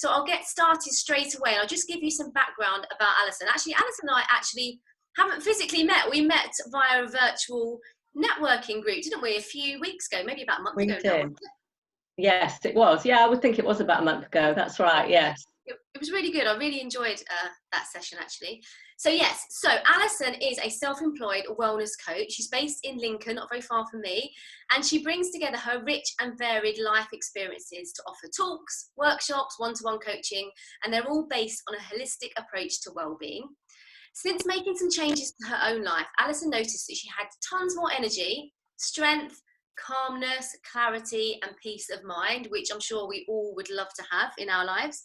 So I'll get started straight away. And I'll just give you some background about Alison. Actually, Alison and I actually haven't physically met. We met via a virtual networking group, didn't we, a few weeks ago, maybe about a month ago now, wasn't it? Yes, it was. Yeah, I would think it was about a month ago. That's right, yes. It was really good. I really enjoyed that session, actually. So yes, so Alison is a self-employed wellness coach. She's based in Lincoln, not very far from me, and she brings together her rich and varied life experiences to offer talks, workshops, one-to-one coaching, and they're all based on a holistic approach to well-being. Since making some changes to her own life, Alison noticed that she had tons more energy, strength, calmness, clarity, and peace of mind, which I'm sure we all would love to have in our lives.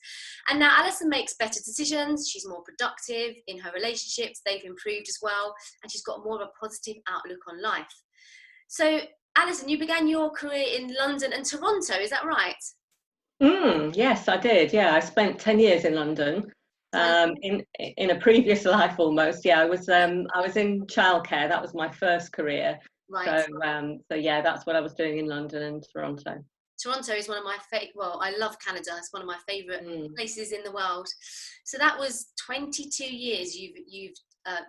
And now Alison makes better decisions. She's more productive in her relationships. They've improved as well. And she's got more of a positive outlook on life. So, Alison, you began your career in London and Toronto. Is that right? Yes, I did. Yeah, I spent 10 years in London. In a previous life almost. Yeah, I was in childcare. That was my first career. Right. So yeah, that's what I was doing in London and Toronto. Toronto is one of my well, I love Canada. It's one of my favorite places in the world. So that was 22 years you've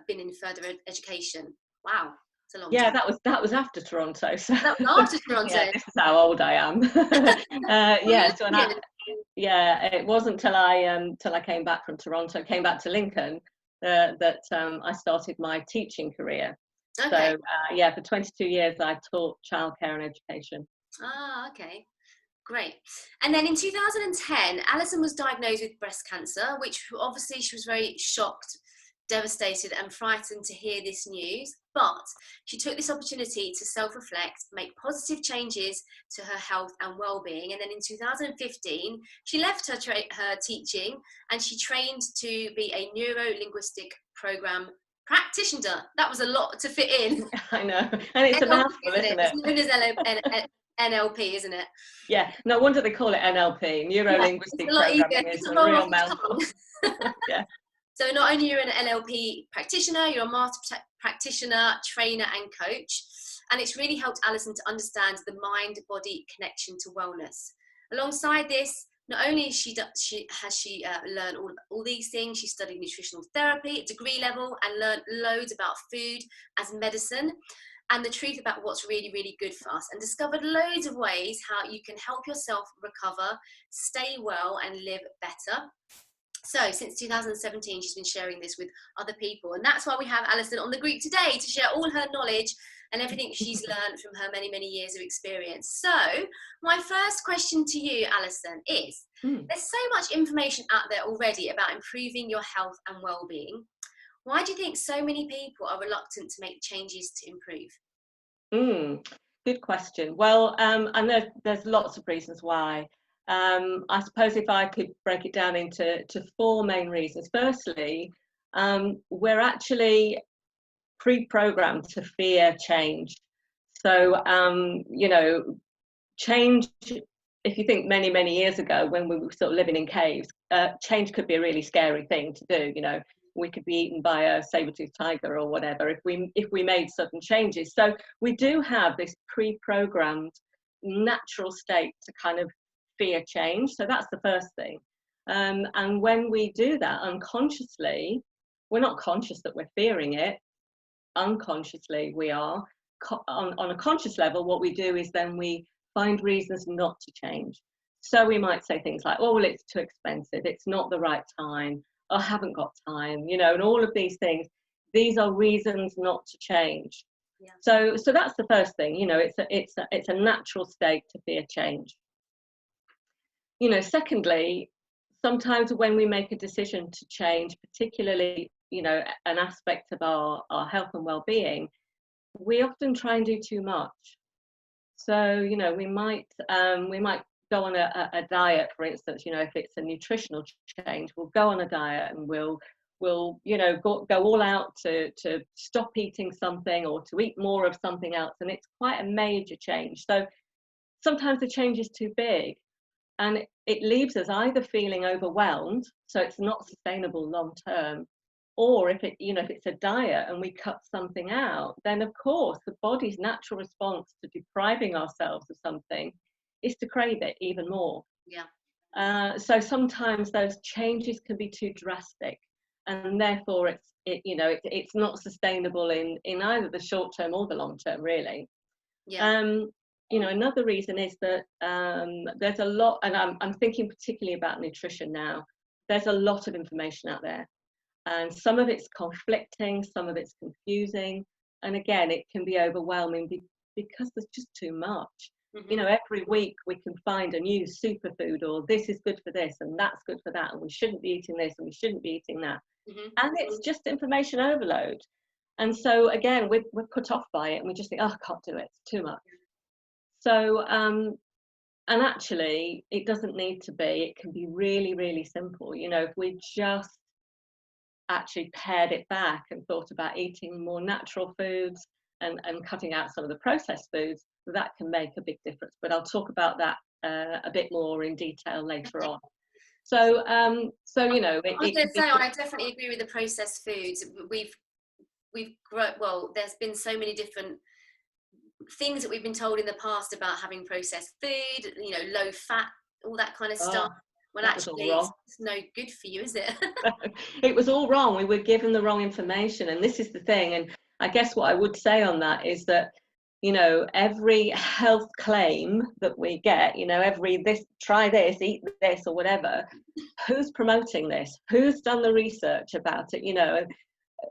been in further education. Wow, it's a long time. Yeah, that was after Toronto. So that was after Toronto. Yeah, this is how old I am. It wasn't until I came back from Toronto, came back to Lincoln, that I started my teaching career. Okay. So for 22 years I taught childcare and education. Ah, okay. Great. And then in 2010, Alison was diagnosed with breast cancer, which obviously she was very shocked, devastated and frightened to hear this news. But she took this opportunity to self-reflect, make positive changes to her health and well-being. And then in 2015, she left her teaching and she trained to be a neuro-linguistic program practitioner. That was a lot to fit in. I know. And it's a mouthful, isn't it? It's known as NLP, isn't it? Yeah, no wonder they call it NLP, neuro-linguistic programming. It's a real mouthful. Yeah. So not only you're an NLP practitioner, you're a master practitioner, trainer and coach. And it's really helped Alison to understand the mind-body connection to wellness. Alongside this, not only has she learned all these things, she studied nutritional therapy at degree level and learned loads about food as medicine and the truth about what's really, really good for us, and discovered loads of ways how you can help yourself recover, stay well and live better. So since 2017, she's been sharing this with other people. And that's why we have Alison on the group today, to share all her knowledge and everything she's learned from her many, many years of experience. So my first question to you, Alison, is there's so much information out there already about improving your health and well-being. Why do you think so many people are reluctant to make changes to improve? Good question. Well, and there's lots of reasons why. I suppose if I could break it down into four main reasons. Firstly, we're actually pre-programmed to fear change. So, change, if you think many, many years ago when we were sort of living in caves, change could be a really scary thing to do. We could be eaten by a saber-toothed tiger or whatever if we made sudden changes. So we do have this pre-programmed natural state to kind of fear change. So that's the first thing. And when we do that unconsciously, we're not conscious that we're fearing it. Unconsciously we are. On a conscious level, what we do is then we find reasons not to change. So we might say things like, oh, well, it's too expensive, it's not the right time, I haven't got time, and all of these things. These are reasons not to change. Yeah. So that's the first thing. It's a natural state to fear change. Secondly, sometimes when we make a decision to change, particularly an aspect of our health and well-being, we often try and do too much. So we might go on a diet, for instance. If it's a nutritional change, we'll go on a diet and we'll go all out to stop eating something or to eat more of something else, and it's quite a major change. So sometimes the change is too big and it leaves us either feeling overwhelmed, so it's not sustainable long term, or if it's a diet and we cut something out, then of course the body's natural response to depriving ourselves of something is to crave it even more. Yeah. So sometimes those changes can be too drastic, and therefore it's not sustainable in either the short term or the long term, really. Yeah. Another reason is that there's a lot, and I'm thinking particularly about nutrition now. There's a lot of information out there, and some of it's conflicting, some of it's confusing, and again, it can be overwhelming because there's just too much. Mm-hmm. Every week we can find a new superfood, or this is good for this and that's good for that, and we shouldn't be eating this and we shouldn't be eating that. Mm-hmm. And it's just information overload. And so again, we're put off by it, and we just think, oh, I can't do it, it's too much. So and actually it doesn't need to be. It can be really, really simple. If we just actually pared it back and thought about eating more natural foods and cutting out some of the processed foods, that can make a big difference. But I'll talk about that a bit more in detail later on. So I was going to say, I definitely agree with the processed foods. We've grown, well, there's been so many different things that we've been told in the past about having processed food, low fat, all that kind of stuff. When actually it's no good for you, is it? It was all wrong. We were given the wrong information, and this is the thing. And I guess what I would say on that is that every health claim that we get, every try this, eat this, or whatever, who's promoting this? Who's done the research about it?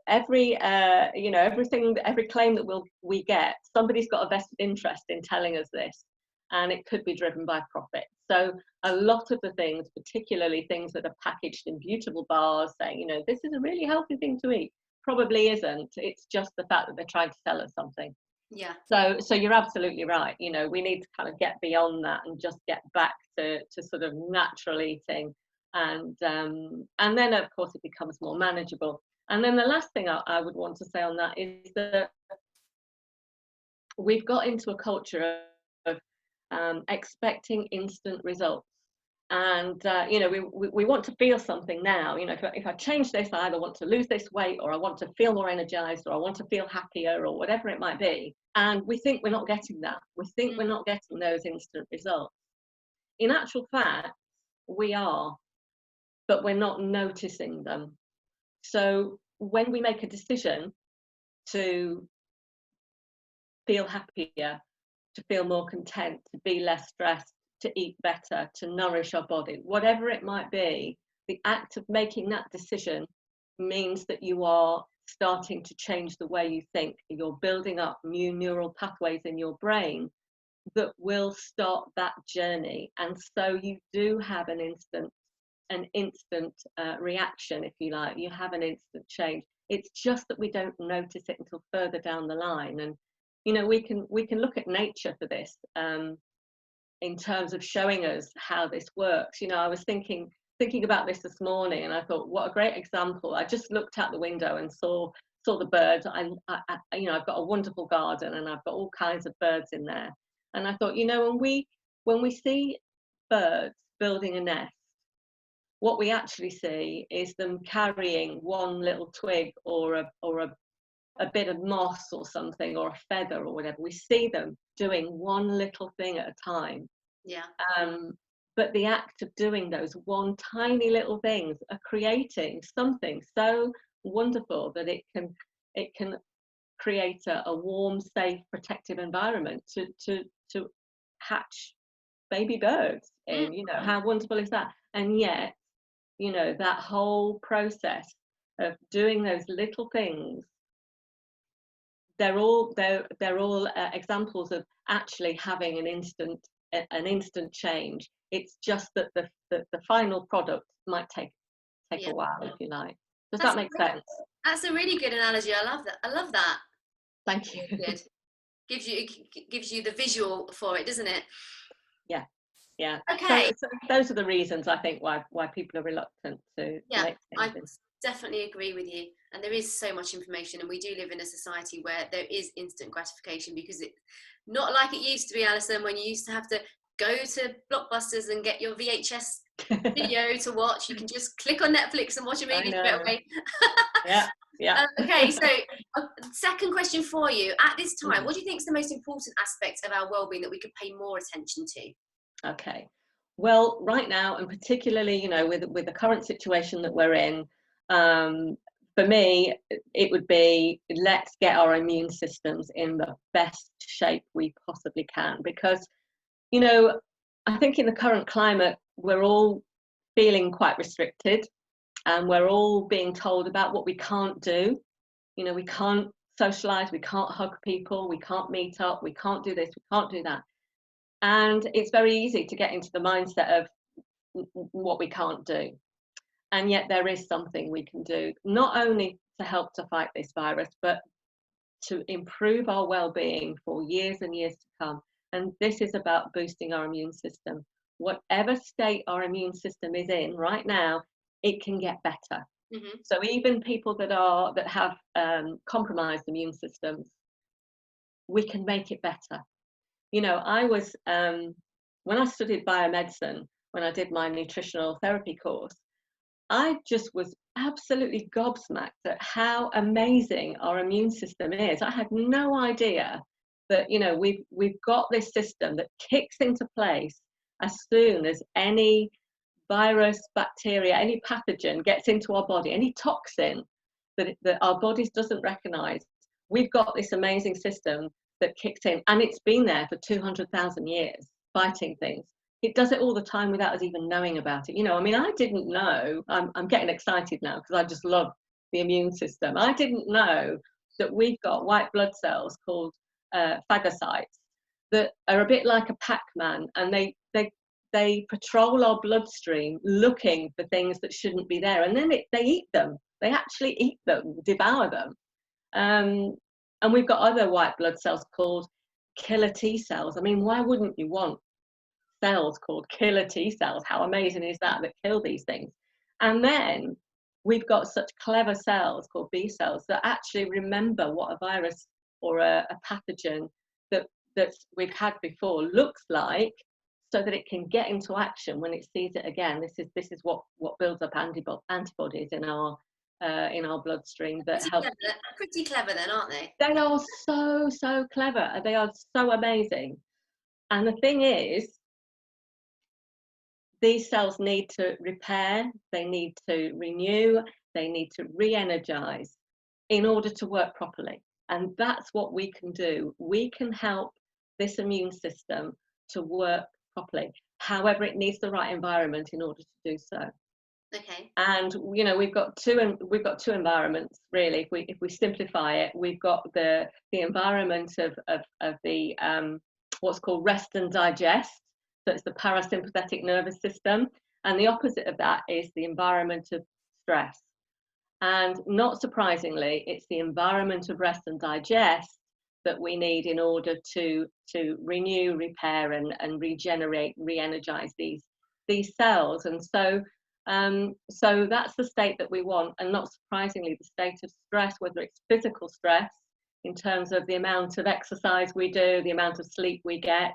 Every every claim that we get, somebody's got a vested interest in telling us this, and it could be driven by profit. So a lot of the things, particularly things that are packaged in beautiful bars saying, this is a really healthy thing to eat, probably isn't. It's just the fact that they're trying to sell us something. Yeah. So you're absolutely right. We need to kind of get beyond that and just get back to sort of natural eating, and then of course it becomes more manageable. And then the last thing I would want to say on that is that we've got into a culture of expecting instant results, and we want to feel something now. If I change this, I either want to lose this weight, or I want to feel more energized, or I want to feel happier, or whatever it might be, and we think we're not getting that. We think we're not getting those instant results. In actual fact, we are, but we're not noticing them. So when we make a decision to feel happier, to feel more content, to be less stressed, to eat better, to nourish our body, whatever it might be, the act of making that decision means that you are starting to change the way you think. You're building up new neural pathways in your brain that will start that journey. And so you do have an instant reaction, if you like. You have an instant change. It's just that we don't notice it until further down the line. And we can look at nature for this, in terms of showing us how this works. I was thinking about this morning, and I thought, what a great example. I just looked out the window and saw the birds. I've got a wonderful garden, and I've got all kinds of birds in there. And I thought, when we see birds building a nest, what we actually see is them carrying one little twig or a bit of moss or something, or a feather or whatever. We see them doing one little thing at a time. Yeah. But the act of doing those one tiny little things are creating something so wonderful that it can create a warm, safe, protective environment to hatch baby birds in. How wonderful is that? And yet, that whole process of doing those little things, they're all examples of actually having an instant change. It's just that the final product might take a while, if you like. Does that make sense? That's a really good analogy. I love that. Thank you. Good. Gives you the visual for it, doesn't it? Yeah. Okay. So those are the reasons, I think, why people are reluctant to make changes. I definitely agree with you. And there is so much information, and we do live in a society where there is instant gratification, because it's not like it used to be, Alison, when you used to have to go to Blockbusters and get your VHS video to watch. You can just click on Netflix and watch a movie straight away. Yeah. Okay, so second question for you. At this time, what do you think is the most important aspect of our well-being that we could pay more attention to? Okay. Well, right now, and particularly, you know, with the current situation that we're in, for me, it would be, let's get our immune systems in the best shape we possibly can. Because, you know, I think in the current climate, we're all feeling quite restricted, and we're all being told about what we can't do. You know, we can't socialize, we can't hug people, we can't meet up, we can't do this, we can't do that. And it's very easy to get into the mindset of what we can't do. And yet there is something we can do, not only to help to fight this virus, but to improve our well-being for years and years to come. And this is about boosting our immune system. Whatever state our immune system is in right now, it can get better. Mm-hmm. So even people that have compromised immune systems, we can make it better. You know, I was when I studied biomedicine, when I did my nutritional therapy course, I just was absolutely gobsmacked at how amazing our immune system is. I had no idea that, you know, we've got this system that kicks into place as soon as any virus, bacteria, any pathogen gets into our body, any toxin that our bodies doesn't recognize. We've got this amazing system that kicks in, and it's been there for 200,000 years fighting things. It does it all the time without us even knowing about it. You know, I mean, I didn't know, I'm getting excited now because I just love the immune system. I didn't know that we've got white blood cells called phagocytes that are a bit like a Pac-Man, and they patrol our bloodstream looking for things that shouldn't be there, and then they eat them. They actually eat them, devour them. And we've got other white blood cells called killer T cells. I mean, why wouldn't you want cells called killer T cells? How amazing is that kill these things? And then we've got such clever cells called B cells that actually remember what a virus or a pathogen that we've had before looks like, so that it can get into action when it sees it again. This is what builds up antibodies in our bloodstream that help. Pretty clever then, aren't they? They are so clever. They are so amazing. And the thing is, these cells need to repair, they need to renew, they need to re-energize in order to work properly. And that's what we can do. We can help this immune system to work properly. However, it needs the right environment in order to do so. Okay. And you know, we've got two environments really. If we simplify it, we've got the environment of the what's called rest and digest. So it's the parasympathetic nervous system, and the opposite of that is the environment of stress. And not surprisingly, it's the environment of rest and digest that we need in order to renew, repair, and regenerate, re-energize these cells. And so that's the state that we want. And not surprisingly, the state of stress, whether it's physical stress in terms of the amount of exercise we do, the amount of sleep we get,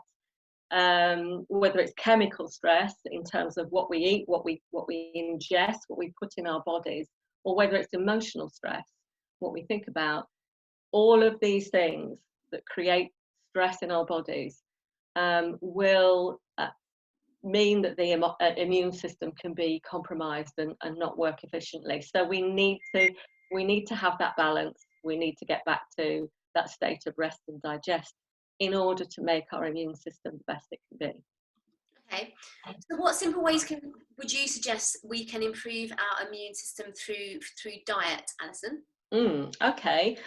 whether it's chemical stress in terms of what we eat, what we ingest, what we put in our bodies, or whether it's emotional stress, what we think about. All of these things that create stress in our bodies will mean that the immune system can be compromised and not work efficiently. So we need to have that balance. We need to get back to that state of rest and digest in order to make our immune system the best it can be. Okay. So what simple ways would you suggest we can improve our immune system through diet, Alison? Okay.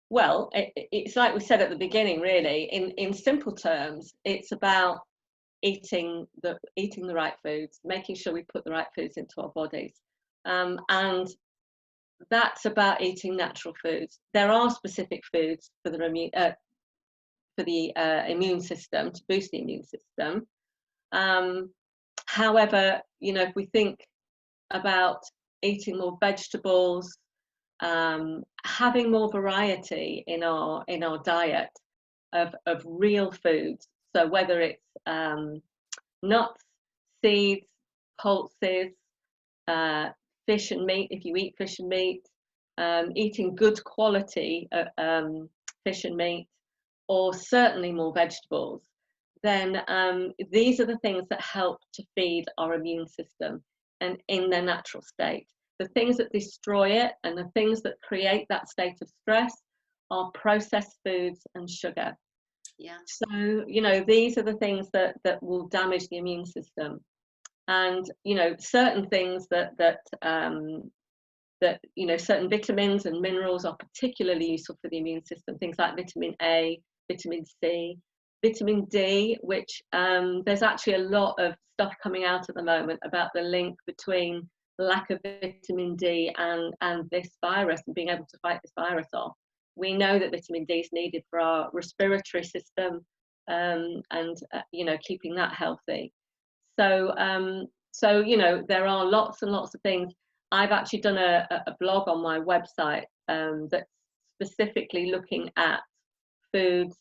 Well, it's like we said at the beginning, really. In simple terms, it's about eating the right foods, making sure we put the right foods into our bodies, and that's about eating natural foods. There are specific foods for the immune system, to boost the immune system. However, you know, if we think about eating more vegetables, having more variety in our diet of real foods. So whether it's nuts, seeds, pulses, fish and meat, if you eat fish and meat, eating good quality fish and meat, or certainly more vegetables, then these are the things that help to feed our immune system and in their natural state. The things that destroy it and the things that create that state of stress are processed foods and sugar. Yeah. So, you know, these are the things that will damage the immune system. And, you know, certain things that you know, certain vitamins and minerals are particularly useful for the immune system. Things like vitamin A, vitamin C, vitamin D, which there's actually a lot of stuff coming out at the moment about the link between lack of vitamin D and this virus and being able to fight this virus off. We know that vitamin D is needed for our respiratory system and you know, keeping that healthy. So so you know, there are lots and lots of things. I've actually done a blog on my website that's specifically looking at foods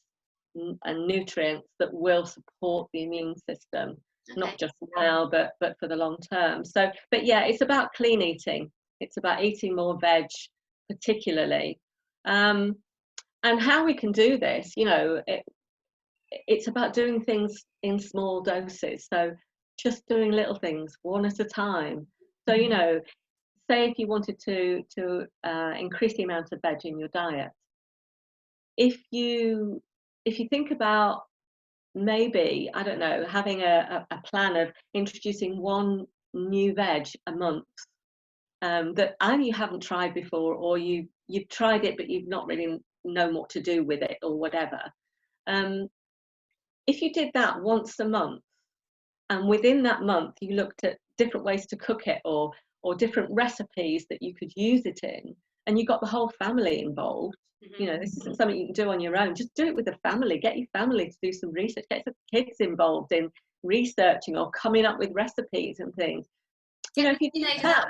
and nutrients that will support the immune system, not just now, but for the long term. So, but yeah, it's about clean eating. It's about eating more veg, particularly, and how we can do this. You know, it's about doing things in small doses. So, just doing little things, one at a time. So, you know, say if you wanted to increase the amount of veg in your diet, if you think about maybe, I don't know, having a plan of introducing one new veg a month that either you haven't tried before or you've tried it but you've not really known what to do with it or whatever. If you did that once a month, and within that month you looked at different ways to cook it or different recipes that you could use it in, and you got the whole family involved. You know, this isn't something you can do on your own. Just do it with the family. Get your family to do some research. Get some kids involved in researching or coming up with recipes and things. You know, if you do that,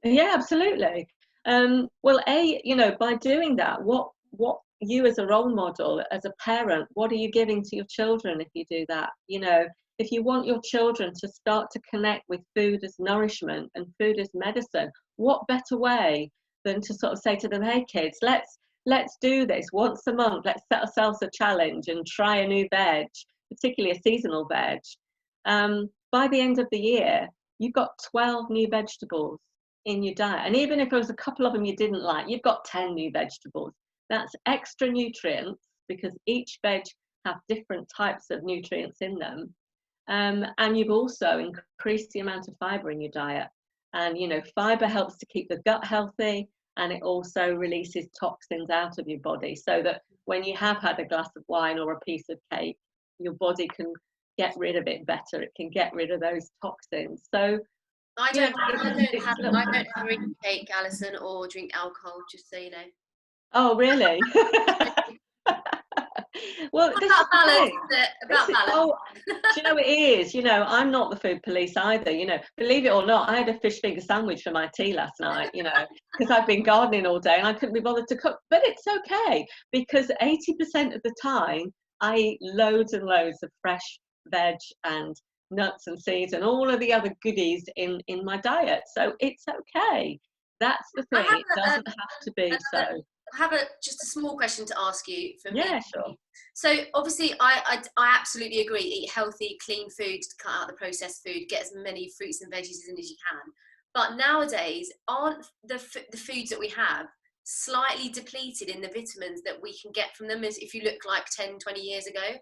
yeah, absolutely. Well, you know, by doing that, what you as a role model, as a parent, what are you giving to your children if you do that? You know, if you want your children to start to connect with food as nourishment and food as medicine, what better way than to sort of say to them, hey kids, let's do this once a month. Let's set ourselves a challenge and try a new veg, particularly a seasonal veg. By the end of the year, you've got 12 new vegetables in your diet. And even if there was a couple of them you didn't like, you've got 10 new vegetables. That's extra nutrients because each veg have different types of nutrients in them. And you've also increased the amount of fiber in your diet. And, you know, fiber helps to keep the gut healthy, and it also releases toxins out of your body so that when you have had a glass of wine or a piece of cake, your body can get rid of it better. It can get rid of those toxins. So I don't ever eat cake, Alison, or drink alcohol, just so you know. Oh, really? Well, this about balance, oh, do you know it is? You know, I'm not the food police either. You know, believe it or not, I had a fish finger sandwich for my tea last night. You know, because I've been gardening all day and I couldn't be bothered to cook. But it's okay because 80% of the time I eat loads and loads of fresh veg and nuts and seeds and all of the other goodies in my diet. So it's okay. That's the thing. It doesn't have to be so. I have just a small question to ask you. Yeah, sure. So obviously, I absolutely agree. Eat healthy, clean food. Cut out the processed food. Get as many fruits and veggies in as you can. But nowadays, aren't the foods that we have slightly depleted in the vitamins that we can get from them? As if you look like 10, 20 years ago.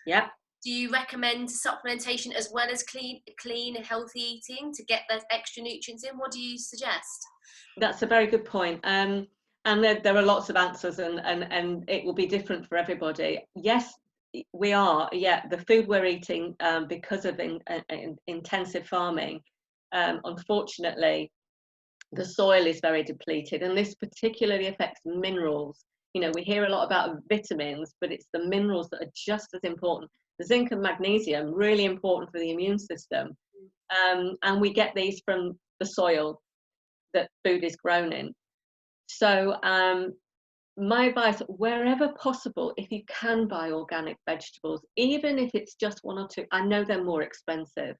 Yeah. Do you recommend supplementation as well as clean, healthy eating to get those extra nutrients in? What do you suggest? That's a very good point. And there are lots of answers, and it will be different for everybody. Yes, we are. Yeah, the food we're eating because of intensive farming, unfortunately, the soil is very depleted, and this particularly affects minerals. You know, we hear a lot about vitamins, but it's the minerals that are just as important. The zinc and magnesium, really important for the immune system. And we get these from the soil that food is grown in. So my advice, wherever possible, if you can buy organic vegetables, even if it's just one or two, I know they're more expensive,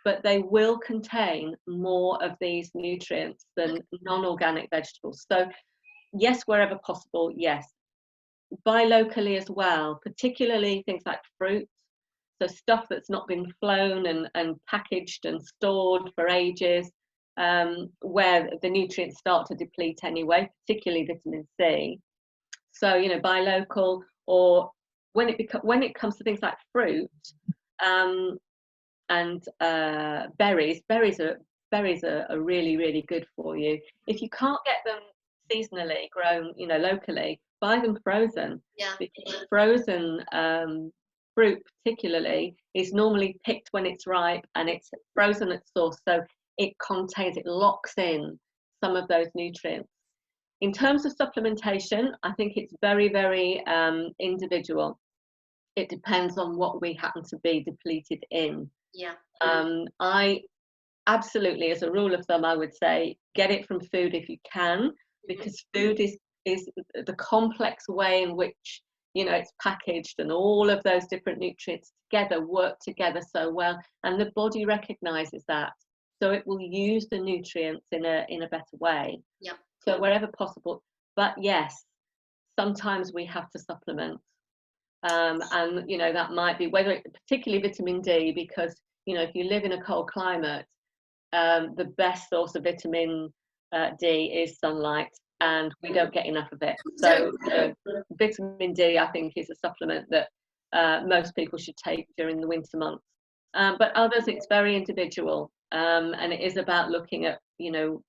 but they will contain more of these nutrients than non-organic vegetables. So yes, wherever possible, yes. Buy locally as well, particularly things like fruit. So stuff that's not been flown and packaged and stored for ages, where the nutrients start to deplete anyway, particularly vitamin C. So, you know, buy local, or when it comes to things like fruit, and berries are really, really good for you. If you can't get them seasonally grown, you know, locally, buy them frozen. Yeah. Because frozen fruit particularly is normally picked when it's ripe, and it's frozen at source, so it locks in some of those nutrients. In terms of supplementation, I think it's very, very individual. It depends on what we happen to be depleted in. Yeah. I absolutely, as a rule of thumb, I would say get it from food if you can, because food is the complex way in which, you know, it's packaged, and all of those different nutrients together work together so well, and the body recognizes that, so it will use the nutrients in a better way. Yeah. So wherever possible, but yes, sometimes we have to supplement. And you know, that might be particularly vitamin D, because you know, if you live in a cold climate, the best source of vitamin D is sunlight, and we don't get enough of it. So vitamin D, I think, is a supplement that most people should take during the winter months. But others, it's very individual, and it is about looking at, you know,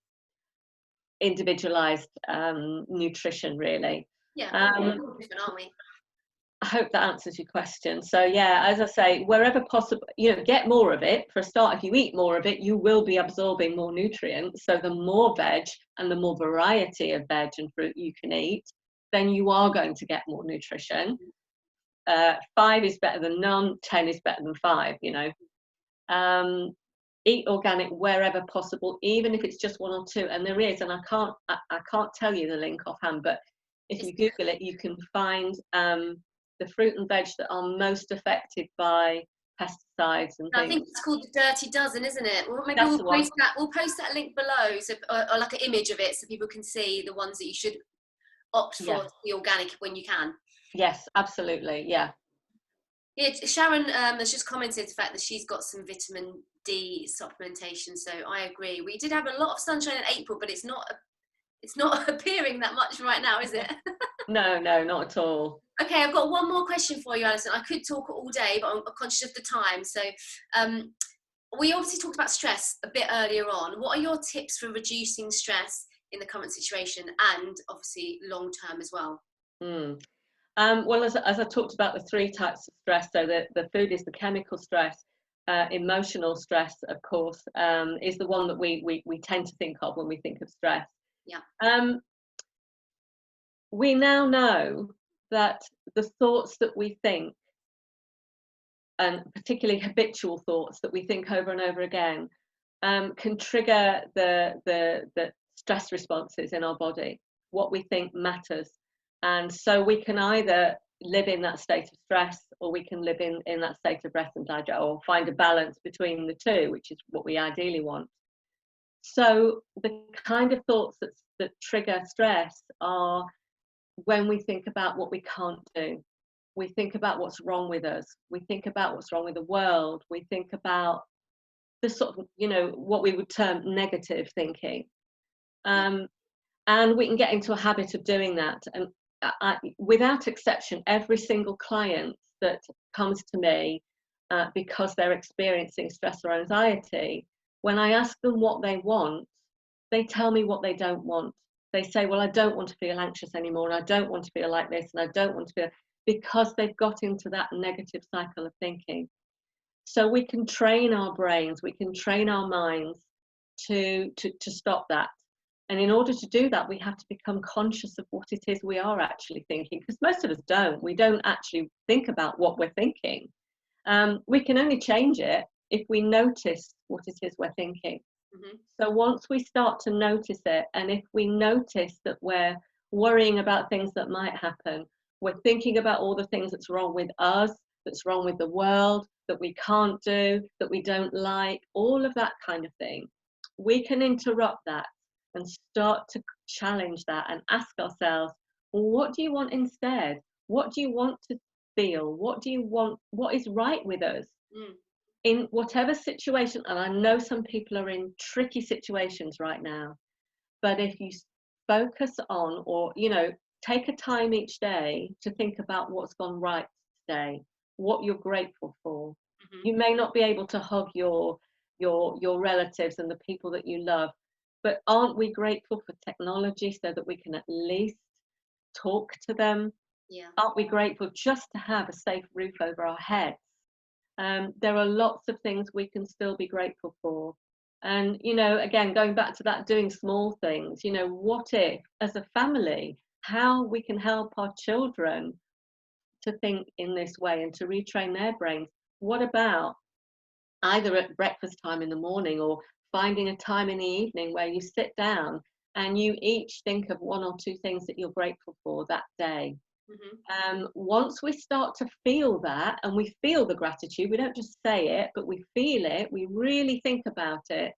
individualized nutrition, really. Yeah. Different, aren't we? I hope that answers your question. So yeah, as I say, wherever possible, you know, get more of it. For a start, if you eat more of it, you will be absorbing more nutrients. So the more veg and the more variety of veg and fruit you can eat, then you are going to get more nutrition. 5 is better than none, 10 is better than 5, you know. Eat organic wherever possible, even if it's just 1 or 2. And there is, and I can't tell you the link offhand, but if you Google it, you can find the fruit and veg that are most affected by pesticides and things. I think it's called the Dirty Dozen, isn't it? Well, maybe That's we'll post that link below, so or like an image of it, so people can see the ones that you should opt for to be organic when you can. Yes, absolutely. Yeah. Yeah, Sharon has just commented the fact that she's got some vitamin D supplementation, so I agree. We did have a lot of sunshine in April, but it's not appearing that much right now, is it? No, not at all. Okay, I've got one more question for you, Alison. I could talk all day, but I'm conscious of the time. So we obviously talked about stress a bit earlier on. What are your tips for reducing stress in the current situation, and obviously long term as well? Well, as I talked about the 3 types of stress, so the food is the chemical stress, emotional stress, of course, is the one that we tend to think of when we think of stress. Yeah. We now know that the thoughts that we think, and particularly habitual thoughts that we think over and over again, can trigger the stress responses in our body. What we think matters. And so we can either live in that state of stress, or we can live in that state of rest and digest, or find a balance between the two, which is what we ideally want. So the kind of thoughts that trigger stress are when we think about what we can't do. We think about what's wrong with us. We think about what's wrong with the world. We think about the sort of, you know, what we would term negative thinking. And we can get into a habit of doing that. And without exception, every single client that comes to me because they're experiencing stress or anxiety, when I ask them what they want, they tell me what they don't want. They say, well, I don't want to feel anxious anymore, and I don't want to feel like this, and I don't want to feel, because they've got into that negative cycle of thinking. So we can train our brains, we can train our minds to stop that. And in order to do that, we have to become conscious of what it is we are actually thinking, because most of us don't. We don't actually think about what we're thinking. We can only change it if we notice what it is we're thinking. So once we start to notice it, and if we notice that we're worrying about things that might happen, we're thinking about all the things that's wrong with us, that's wrong with the world, that we can't do, that we don't like, all of that kind of thing, we can interrupt that and start to challenge that and ask ourselves, well, what do you want instead? What do you want to feel? What do you want? What is right with us? Mm. In whatever situation, and I know some people are in tricky situations right now, but if you focus on, or take a time each day to think about what's gone right today, what you're grateful for. Mm-hmm. You may not be able to hug your relatives and the people that you love, but aren't we grateful for technology so that we can at least talk to them? Yeah. Aren't we grateful just to have a safe roof over our heads? There are lots of things we can still be grateful for. And, again, going back to that, doing small things, what if, as a family, how we can help our children to think in this way and to retrain their brains? What about either at breakfast time in the morning or finding a time in the evening where you sit down and you each think of one or two things that you're grateful for that day? Once we start to feel that, and we feel the gratitude, we don't just say it, but we feel it, we really think about it,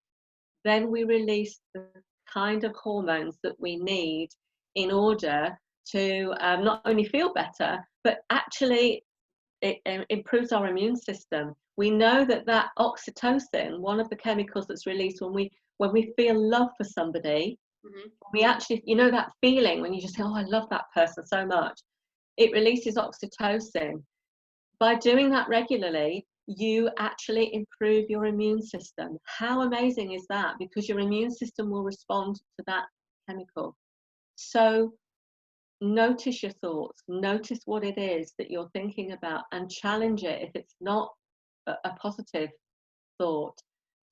then we release the kind of hormones that we need in order to not only feel better, but actually it improves our immune system. We know that oxytocin, one of the chemicals that's released when we feel love for somebody, we actually, that feeling when you just say, oh, I love that person so much, it releases oxytocin. By doing that regularly, you actually improve your immune system. How amazing is that? Because your immune system will respond to that chemical. So notice your thoughts, notice what it is that you're thinking about, and challenge it. If it's not a positive thought,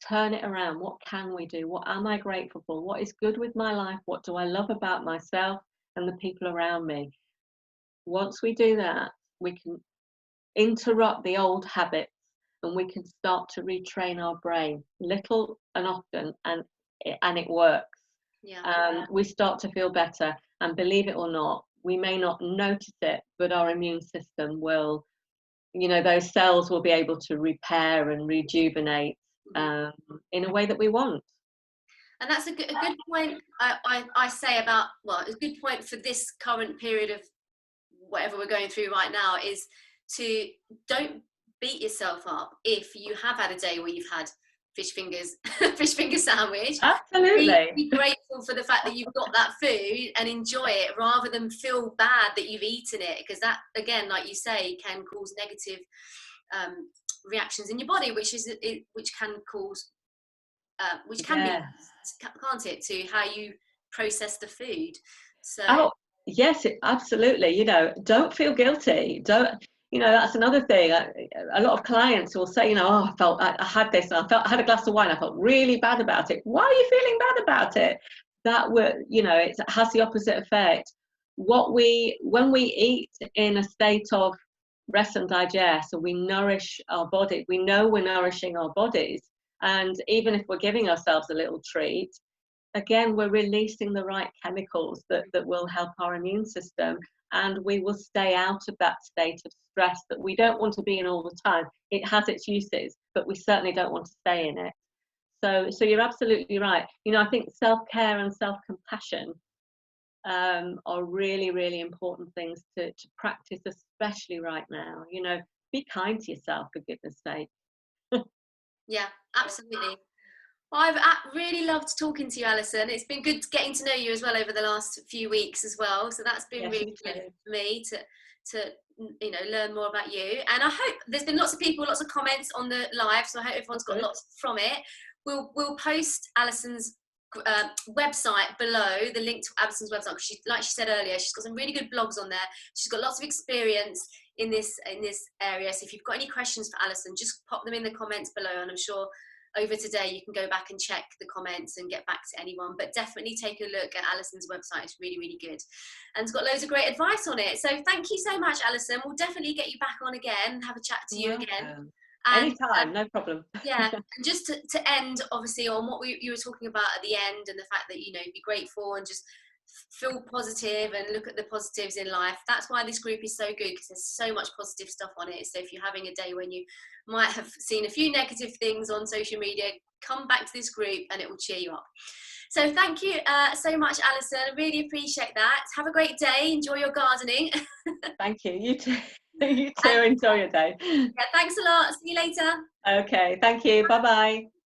turn it around. What can we do? What am I grateful for? What is good with my life? What do I love about myself and the people around me? Once we do that, we can interrupt the old habits and we can start to retrain our brain little and often, and it works. We start to feel better, and believe it or not, we may not notice it, but our immune system will, those cells will be able to repair and rejuvenate in a way that we want. And that's a good point. I say about, well, a good point for this current period of whatever we're going through right now is to don't beat yourself up if you have had a day where you've had fish finger sandwich. Absolutely. Be grateful for the fact that you've got that food and enjoy it, rather than feel bad that you've eaten it, because that, again, like you say, can cause negative reactions in your body, which can cause which can be, can't it, to how you process the food. So yes, absolutely. Don't feel guilty. Don't, that's another thing. A lot of clients will say, oh, I had this, and I had a glass of wine, I felt really bad about it. Why are you feeling bad about it? That it has the opposite effect. When we eat in a state of rest and digest, and we nourish our body, we know we're nourishing our bodies. And even if we're giving ourselves a little treat, again, we're releasing the right chemicals that will help our immune system, and we will stay out of that state of stress that we don't want to be in all the time. It has its uses, but we certainly don't want to stay in it. So you're absolutely right. I think self-care and self-compassion are really, really important things to practice, especially right now. Be kind to yourself, for goodness sake. Yeah, absolutely. Well, I've really loved talking to you, Alison. It's been good getting to know you as well over the last few weeks as well. So that's been really good for me to learn more about you. And I hope there's been lots of comments on the live. So I hope everyone's got lots from it. We'll post Alison's website below, the link to Alison's website, because like she said earlier, she's got some really good blogs on there. She's got lots of experience in this area. So if you've got any questions for Alison, just pop them in the comments below, and I'm sure over today you can go back and check the comments and get back to anyone. But definitely take a look at Alison's website. It's really, really good, and it's got loads of great advice on it. So thank you so much, Alison. We'll definitely get you back on again and have a chat to you again. Anytime, no problem. Yeah, and just to end, obviously, on what you were talking about at the end, and the fact that, be grateful and just feel positive and look at the positives in life. That's why this group is so good, because there's so much positive stuff on it. So if you're having a day when you might have seen a few negative things on social media, come back to this group and it will cheer you up. So thank you so much, Alison. I really appreciate that. Have a great day. Enjoy your gardening. Thank you. You too. You too. And Enjoy your day. yeah, thanks a lot. See you later. Okay. Thank you. Bye bye.